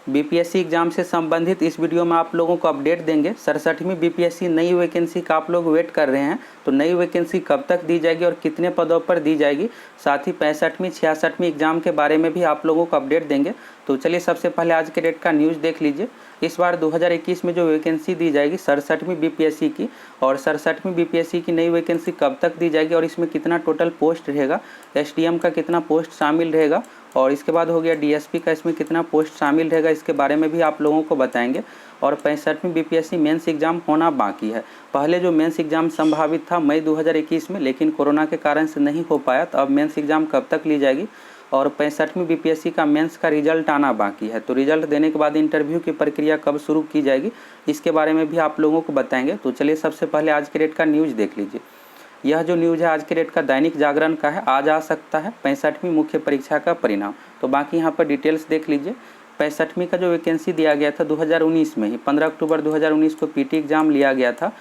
BPSC exam से संबंधित इस वीडियो में आप लोगों को अपडेट देंगे। 67वीं बीपीएससी नई वैकेंसी का आप लोग वेट कर रहे हैं, तो नई वैकेंसी कब तक दी जाएगी और कितने पदों पर दी जाएगी, साथ ही 65वीं 66वीं एग्जाम के बारे में भी आप लोगों को अपडेट देंगे। तो चलिए सबसे पहले आज के डेट का न्यूज़ देख लीजिए। इस बार 2021 में जो वैकेंसी दी जाएगी 67वीं बीपीएससी की, और 67वीं बीपीएससी की नई वैकेंसी कब तक दी जाएगी और इसमें कितना टोटल पोस्ट रहेगा, एसडीएम का कितना पोस्ट शामिल रहेगा, और इसके बाद हो गया डीएसपी का इसमें कितना पोस्ट शामिल रहेगा, इसके बारे में भी आप लोगों को बताएंगे। और 65वीं बीपीएससी मेंस एग्जाम होना बाकी है। पहले जो मेंस एग्जाम संभावित था मई 2021 में, लेकिन कोरोना के कारण से नहीं हो पाया, तो अब मेंस एग्जाम कब तक ली जाएगी। और 65वीं बीपीएससी का मेंस का रिजल्ट आना बाकी है, तो रिजल्ट देने के बाद इंटरव्यू की प्रक्रिया कब शुरू की जाएगी, इसके बारे में भी आप लोगों को बताएंगे। तो चलिए सबसे पहले आज के डेट का न्यूज़ देख लीजिए। यह जो न्यूज़ है आज के डेट का दैनिक जागरण का है। आज आ सकता है 65वीं मुख्य परीक्षा का परिणाम। तो बाकी यहाँ पर डिटेल्स देख लीजिए। 65वीं का जो वैकेंसी दिया गया था 2019 में ही, 15 अक्टूबर 2019 को पीटी एग्ज़ाम लिया गया था,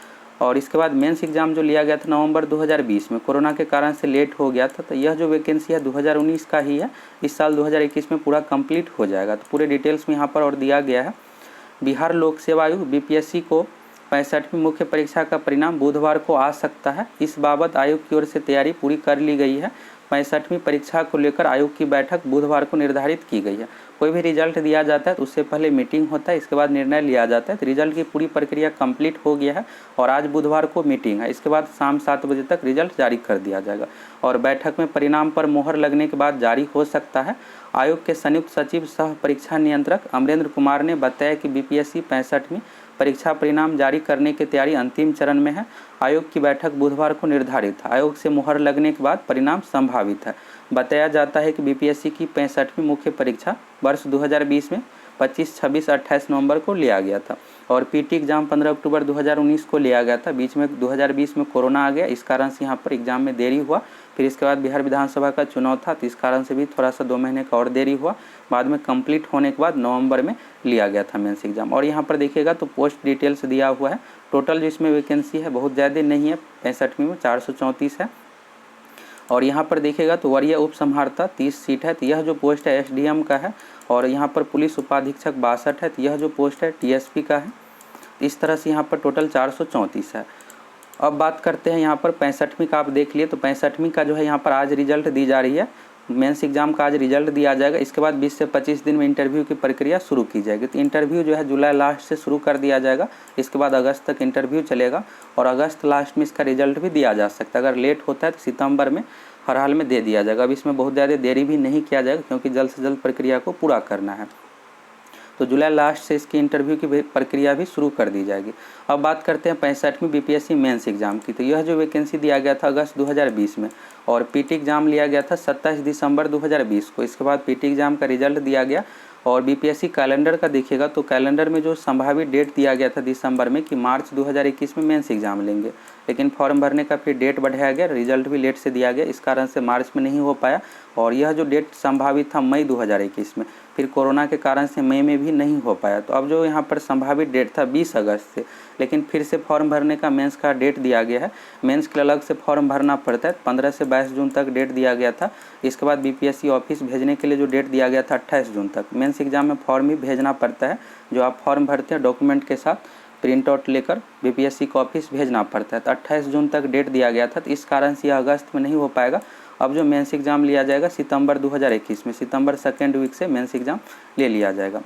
और इसके बाद मेंस एग्ज़ाम जो लिया गया था नवंबर 2020 में, कोरोना के कारण से लेट हो गया था। तो यह जो वैकेंसी है 2019 का ही है, इस साल 2021 में पूरा कंप्लीट हो जाएगा। तो पूरे डिटेल्स में यहाँ पर और दिया गया है। बिहार लोक सेवा आयोग बीपीएससी को 65वीं मुख्य परीक्षा का परिणाम बुधवार को आ सकता है। इस बाबत आयोग की ओर से तैयारी पूरी कर ली गई है। 65वीं परीक्षा को लेकर आयोग की बैठक बुधवार को निर्धारित की गई है। कोई भी रिजल्ट दिया जाता है तो उससे पहले मीटिंग होता है, इसके बाद निर्णय लिया जाता है। तो रिजल्ट की पूरी प्रक्रिया कंप्लीट हो गया है और आज बुधवार को मीटिंग है। इसके बाद शाम 7 बजे तक रिजल्ट जारी कर दिया जाएगा और बैठक में परिणाम पर मोहर लगने के बाद जारी हो सकता है। आयोग के संयुक्त सचिव सह परीक्षा नियंत्रक अमरेंद्र कुमार ने बताया कि बीपीएससी 65वीं परीक्षा परिणाम जारी करने की तैयारी अंतिम चरण में है। आयोग की बैठक बुधवार को निर्धारित है। आयोग से मुहर लगने के बाद परिणाम संभावित है। बताया जाता है कि बीपीएससी की 65वीं मुख्य परीक्षा वर्ष 2020 में 25, 26, 28 नवंबर को लिया गया था और पीटी एग्जाम 15 अक्टूबर 2019 को लिया गया था। बीच में 2020 में कोरोना आ गया, इस कारण से यहाँ पर एग्जाम में देरी हुआ। फिर इसके बाद बिहार विधानसभा का चुनाव था, तो इस कारण से भी थोड़ा सा 2 महीने का और देरी हुआ। बाद में कंप्लीट होने के बाद नवंबर में लिया गया था मेंस एग्जाम। और यहाँ पर देखिएगा तो पोस्ट डिटेल्स दिया हुआ है। टोटल जो इसमें वैकेंसी है बहुत ज़्यादा नहीं है, 65वीं में 434 है। और यहाँ पर देखिएगा तो वरीय उप संहारता 30 सीट है। तो यह जो पोस्ट है एसडीएम का है। और यहाँ पर पुलिस उपाधीक्षक 62 है। तो यह जो पोस्ट है टीएसपी का है। इस तरह से यहाँ पर टोटल 434 है। अब बात करते हैं यहाँ पर 65वीं का। आप देख लिए तो 65वीं का जो है यहाँ पर आज रिजल्ट दी जा रही है। मेंस एग्जाम का आज रिजल्ट दिया जाएगा। इसके बाद 20 से 25 दिन में इंटरव्यू की प्रक्रिया शुरू की जाएगी। तो इंटरव्यू जो है जुलाई लास्ट से शुरू कर दिया जाएगा। इसके बाद अगस्त तक इंटरव्यू चलेगा और अगस्त लास्ट में इसका रिजल्ट भी दिया जा सकता है। अगर लेट होता है तो सितंबर में हर हाल में दे दिया जाएगा। अब इसमें बहुत ज़्यादा देरी भी नहीं किया जाएगा क्योंकि जल्द से जल्द प्रक्रिया को पूरा करना है। तो जुलाई लास्ट से इसकी इंटरव्यू की प्रक्रिया भी शुरू कर दी जाएगी। अब बात करते हैं 65वीं बीपीएससी मेंस एग्जाम की। तो यह जो वैकेंसी दिया गया था अगस्त 2020 में और पीटी एग्जाम लिया गया था 27 दिसंबर 2020 को। इसके बाद पीटी एग्जाम का रिजल्ट दिया गया और बीपीएससी कैलेंडर का देखिएगा तो कैलेंडर में जो संभावित डेट दिया गया था दिसंबर में कि मार्च 2021 में मेंस एग्जाम लेंगे, लेकिन फॉर्म भरने का फिर डेट बढ़ाया गया, रिजल्ट भी लेट से दिया गया, इस कारण से मार्च में नहीं हो पाया। और यह जो डेट संभावित था मई 2021 में, फिर कोरोना के कारण से मई में भी नहीं हो पाया। तो अब जो यहाँ पर संभावित डेट था 20 अगस्त से, लेकिन फिर से फॉर्म भरने का मेंस का डेट दिया गया है। मेंस के अलग से फॉर्म भरना पड़ता है। 15 से 22 जून तक डेट दिया गया था। इसके बाद बीपीएससी ऑफिस भेजने के लिए जो डेट दिया गया था 28 जून तक। मेंस एग्जाम में फॉर्म भी भेजना पड़ता है। जो आप फॉर्म भरते हैं डॉक्यूमेंट के साथ प्रिंट आउट लेकर बीपीएससी को ऑफिस भेजना पड़ता है। तो 28 जून तक डेट दिया गया था। तो इस कारण से यह अगस्त में नहीं हो पाएगा। अब जो मेंस एग्जाम लिया जाएगा सितंबर 2021 में, सितंबर सेकेंड वीक से मेंस एग्जाम ले लिया जाएगा।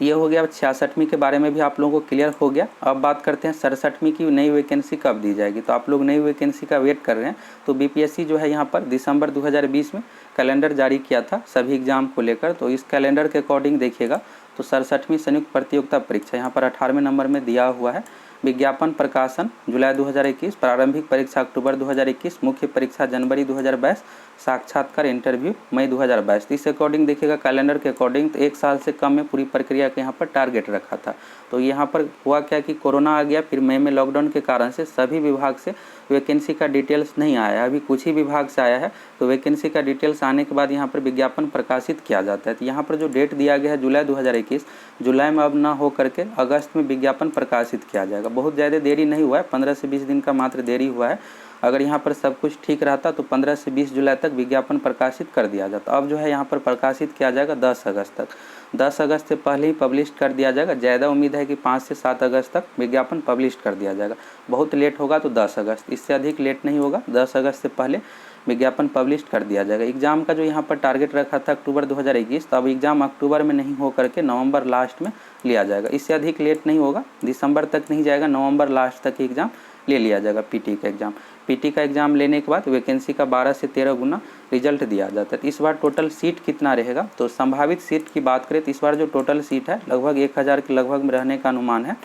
ये हो गया। 66वीं के बारे में भी आप लोगों को क्लियर हो गया। अब बात करते हैं 67वीं की नई वैकेंसी कब दी जाएगी। तो आप लोग नई वैकेंसी का वेट कर रहे हैं। तो बीपीएससी जो है यहाँ पर दिसंबर 2020 में कैलेंडर जारी किया था सभी एग्जाम को लेकर। तो इस कैलेंडर के अकॉर्डिंग देखिएगा तो 67वीं संयुक्त प्रतियोगिता परीक्षा यहाँ पर 18वें नंबर में दिया हुआ है। विज्ञापन प्रकाशन जुलाई 2021, प्रारंभिक परीक्षा अक्टूबर 2021, मुख्य परीक्षा जनवरी 2022, साक्षात्कार इंटरव्यू मई 2022। इस अकॉर्डिंग देखिएगा कैलेंडर के अकॉर्डिंग तो 1 साल से कम में पूरी प्रक्रिया के यहाँ पर टारगेट रखा था। तो यहाँ पर हुआ क्या कि कोरोना आ गया, फिर मई में लॉकडाउन के कारण से सभी विभाग से वैकेंसी का डिटेल्स नहीं आया। अभी कुछ ही विभाग से आया है। तो वैकेंसी का डिटेल्स आने के बाद यहाँ पर विज्ञापन प्रकाशित किया जाता है। तो यहाँ पर जो डेट दिया गया है जुलाई 2021, जुलाई में अब ना हो करके अगस्त में विज्ञापन प्रकाशित किया जाएगा। बहुत ज़्यादा देरी नहीं हुआ है, 15 से 20 दिन का मात्र देरी हुआ है। अगर यहाँ पर सब कुछ ठीक रहता तो 15 से 20 जुलाई तक विज्ञापन प्रकाशित कर दिया जाता। अब जो है यहाँ पर प्रकाशित किया जाएगा 10 अगस्त तक। 10 अगस्त से पहले ही पब्लिश कर दिया जाएगा। ज़्यादा उम्मीद है कि 5 से 7 अगस्त तक विज्ञापन पब्लिश कर दिया जाएगा। बहुत लेट होगा तो 10 अगस्त, इससे अधिक लेट नहीं होगा। 10 अगस्त से पहले विज्ञापन पब्लिश कर दिया जाएगा। एग्ज़ाम का जो यहाँ पर टारगेट रखा था अक्टूबर 2021, तो अब एग्ज़ाम अक्टूबर में नहीं हो करके नवंबर लास्ट में लिया जाएगा। इससे अधिक लेट नहीं होगा, दिसंबर तक नहीं जाएगा, नवंबर लास्ट तक एग्ज़ाम ले लिया जाएगा पीटी का एग्ज़ाम। पीटी का एग्ज़ाम लेने के बाद वैकेंसी का 12 से 13 गुना रिजल्ट दिया जाता है। इस बार टोटल सीट कितना रहेगा, तो संभावित सीट की बात करें तो इस बार जो टोटल सीट है लगभग 1000 के लगभग में रहने का अनुमान है।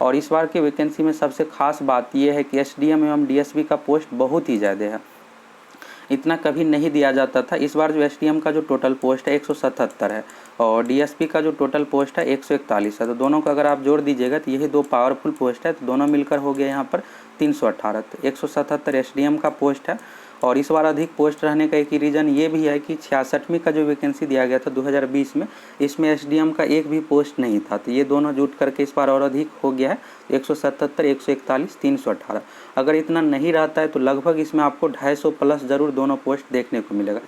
और इस बार की वैकेंसी में सबसे खास बात यह है कि एसडीएम एवं डीएसपी का पोस्ट बहुत ही ज़्यादा है, इतना कभी नहीं दिया जाता था। इस बार जो एसडीएम का जो टोटल पोस्ट है 177 है और डीएसपी का जो टोटल पोस्ट है 141 है। तो दोनों का अगर आप जोड़ दीजिएगा तो यही दो पावरफुल पोस्ट है, तो दोनों मिलकर हो गया यहाँ पर 318। तो 177 एसडीएम का पोस्ट है। और इस बार अधिक पोस्ट रहने का एक ही रीज़न ये भी है कि 66वीं का जो वैकेंसी दिया गया था 2020 में, इसमें एसडीएम का एक भी पोस्ट नहीं था। तो ये दोनों जुट करके इस बार और अधिक हो गया है, 177, 141, 318। अगर इतना नहीं रहता है तो लगभग इसमें आपको 250 प्लस ज़रूर दोनों पोस्ट देखने को मिलेगा।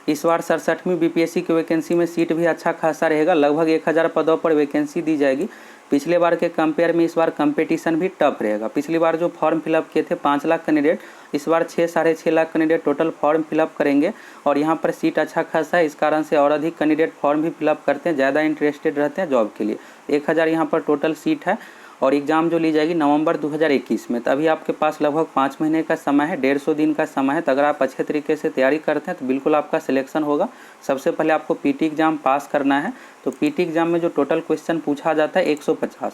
इस बार 67वीं बीपीएससी की वैकेंसी में सीट भी अच्छा खासा रहेगा, लगभग 1000 पदों पर वैकेंसी दी जाएगी। पिछले बार के कंपेयर में इस बार कंपटीशन भी टफ रहेगा। पिछली बार जो फॉर्म फिलअप किए थे 5 लाख कैंडिडेट, इस बार 6-6.5 lakh candidate total form fill up करेंगे और यहाँ पर सीट अच्छा खासा है, इस कारण से और अधिक कैंडिडेट फॉर्म भी फिलअप करते हैं, ज़्यादा इंटरेस्टेड रहते हैं जॉब के लिए। 1000 यहाँ पर टोटल सीट है और एग्ज़ाम जो ली जाएगी नवंबर 2021 में। तभी आपके पास लगभग 5 महीने का समय है, 150 दिन का समय है। तो अगर आप अच्छे तरीके से तैयारी करते हैं तो बिल्कुल आपका सिलेक्शन होगा। सबसे पहले आपको पीटी एग्ज़ाम पास करना है। तो पीटी एग्ज़ाम में जो टोटल क्वेश्चन पूछा जाता है 150,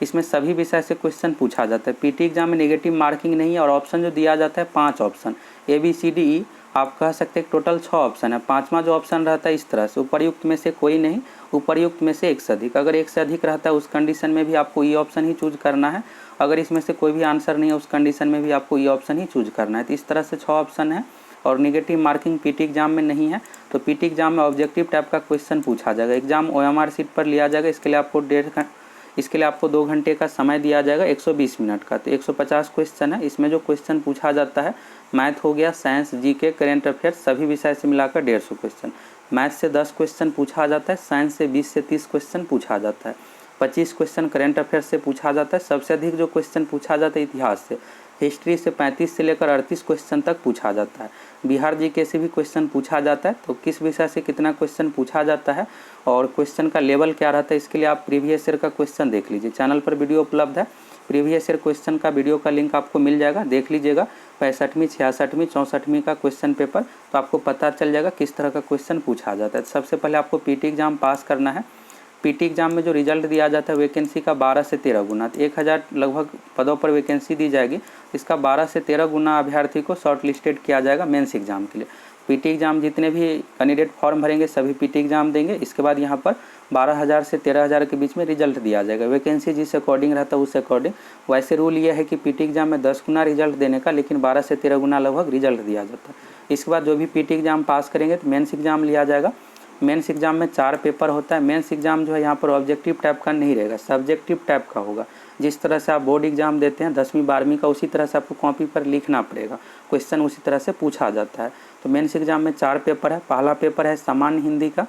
इसमें सभी विषय से क्वेश्चन पूछा जाता है। पीटी एग्ज़ाम में नेगेटिव मार्किंग नहीं है और ऑप्शन जो दिया जाता है 5 ऑप्शन, ABCDE आप कह सकते हैं टोटल 6 ऑप्शन है। 5वां जो ऑप्शन रहता है इस तरह से, उपर्युक्त में से कोई नहीं, उपर्युक्त में से एक से अधिक। अगर एक से अधिक रहता है उस कंडीशन में भी आपको ये ऑप्शन ही चूज करना है। अगर इसमें से कोई भी आंसर नहीं है उस कंडीशन में भी आपको ये ऑप्शन ही चूज करना है। तो इस तरह से 6 ऑप्शन है और निगेटिव मार्किंग पीटी एग्जाम में नहीं है। तो पीटी एग्जाम में ऑब्जेक्टिव टाइप का क्वेश्चन पूछा जाएगा। एग्जाम OMR सीट पर लिया जाएगा। इसके लिए आपको 2 घंटे का समय दिया जाएगा, 120 मिनट का। तो 150 क्वेश्चन है। इसमें जो क्वेश्चन पूछा जाता है मैथ हो गया, साइंस, जीके, करेंट अफेयर्स सभी विषय से मिलाकर 150 क्वेश्चन। मैथ से 10 क्वेश्चन पूछा जाता है, साइंस से 20 से 30 क्वेश्चन पूछा जाता है, 25 क्वेश्चन करेंट अफेयर्स से पूछा जाता है। सबसे अधिक जो क्वेश्चन पूछा जाता है इतिहास से, हिस्ट्री से 35 से लेकर 38 क्वेश्चन तक पूछा जाता है। बिहार जीके से भी क्वेश्चन पूछा जाता है। तो किस विषय से कितना क्वेश्चन पूछा जाता है और क्वेश्चन का लेवल क्या रहता है, इसके लिए आप प्रीवियस ईयर का क्वेश्चन देख लीजिए। चैनल पर वीडियो उपलब्ध है, प्रीवियस ईयर क्वेश्चन का वीडियो का लिंक आपको मिल जाएगा, देख लीजिएगा। 65वीं, 66वीं, 64वीं का क्वेश्चन पेपर, तो आपको पता चल जाएगा किस तरह का क्वेश्चन पूछा जाता है। सबसे पहले आपको पीटी एग्जाम पास करना है। पीटी एग्जाम में जो रिजल्ट दिया जाता है वैकेंसी का 12 से 13 गुना, तो 1000 लगभग पदों पर वैकेंसी दी जाएगी। इसका 12 से 13 गुना अभ्यर्थी को शॉर्ट लिस्टेड किया जाएगा मेंस एग्जाम के लिए। पीटी एग्जाम जितने भी कैंडिडेट फॉर्म भरेंगे सभी पीटी एग्जाम देंगे। इसके बाद यहाँ पर 12,000 से 13,000 के बीच में रिजल्ट दिया जाएगा। वैकेंसी जिस अकॉर्डिंग रहता है उस अकॉर्डिंग। वैसे रूल ये है कि पीटी एग्जाम में 10 गुना रिजल्ट देने का, लेकिन 12 से 13 गुना लगभग रिजल्ट दिया जाता है। इसके बाद जो भी पीटी एग्जाम पास करेंगे तो मेंस एग्जाम लिया जाएगा। मेंस एग्जाम में 4 पेपर होता है। मेंस एग्जाम जो है यहाँ पर ऑब्जेक्टिव टाइप का नहीं रहेगा, सब्जेक्टिव टाइप का होगा। जिस तरह से आप बोर्ड एग्जाम देते हैं 10वीं 12वीं का, उसी तरह से आपको कॉपी पर लिखना पड़ेगा, क्वेश्चन उसी तरह से पूछा जाता है। तो मेंस एग्जाम में 4 पेपर है। पहला पेपर है सामान्य हिंदी का।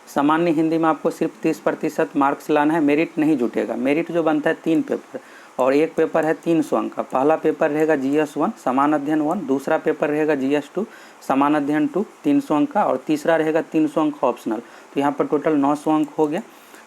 सामान्य हिंदी में आपको सिर्फ 30% मार्क्स लाना है, मेरिट नहीं जुटेगा। मेरिट जो बनता है 3 पेपर और एक पेपर है 300 अंक का। पहला पेपर रहेगा GS 1 समान अध्ययन 1, दूसरा पेपर रहेगा GS 2 समान अध्ययन 2 300 अंक का, और तीसरा रहेगा 300 अंक ऑप्शनल। तो यहाँ पर टोटल 900 अंक हो गया।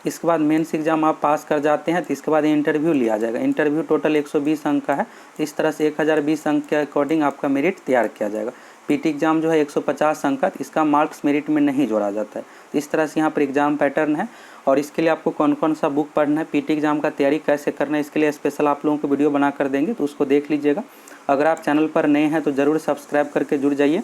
इसके बाद मेंस एग्जाम आप पास कर जाते हैं तो इसके बाद इंटरव्यू लिया जाएगा। इंटरव्यू टोटल 120 अंक का है। इस तरह से 1020 अंक के अकॉर्डिंग आपका मेरिट तैयार किया जाएगा। पीटी एग्जाम जो है 150 अंक का, इसका मार्क्स मेरिट में नहीं जोड़ा जाता है। इस तरह से यहाँ पर एग्जाम पैटर्न है। और इसके लिए आपको कौन कौन सा बुक पढ़ना है, पीटी एग्जाम का तैयारी कैसे करना है, इसके लिए स्पेशल आप लोगों को वीडियो बना कर देंगे, तो उसको देख लीजिएगा। अगर आप चैनल पर नए हैं तो ज़रूर सब्सक्राइब करके जुड़ जाइए।